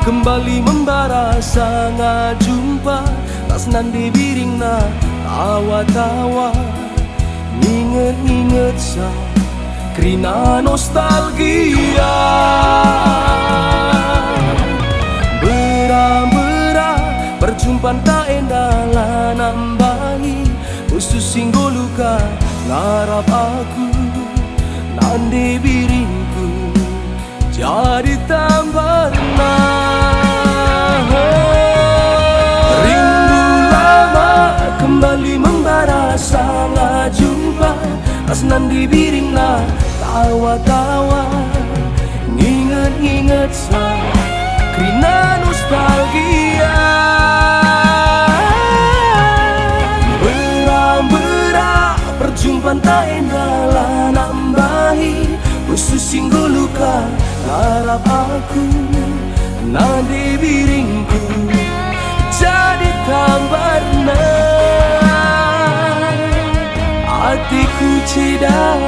kembali membara sangat jumpa tas nandi biringna tawa-tawa nginget-nginget sa krina nostalgia bera-bera perjumpaan tak endah lah nambahi khusus singgo luka ngarap aku nandi biringku jadi tambah rindu lama kembali membara sangat jumpa tas nandi biringna tawa-tawa nginget-nginget sa krina nostalgia bera-bera perjumpaan tak endah lah nambahi khusus singgo luka harap aku nadi biringku jadi tambah hatiku cedak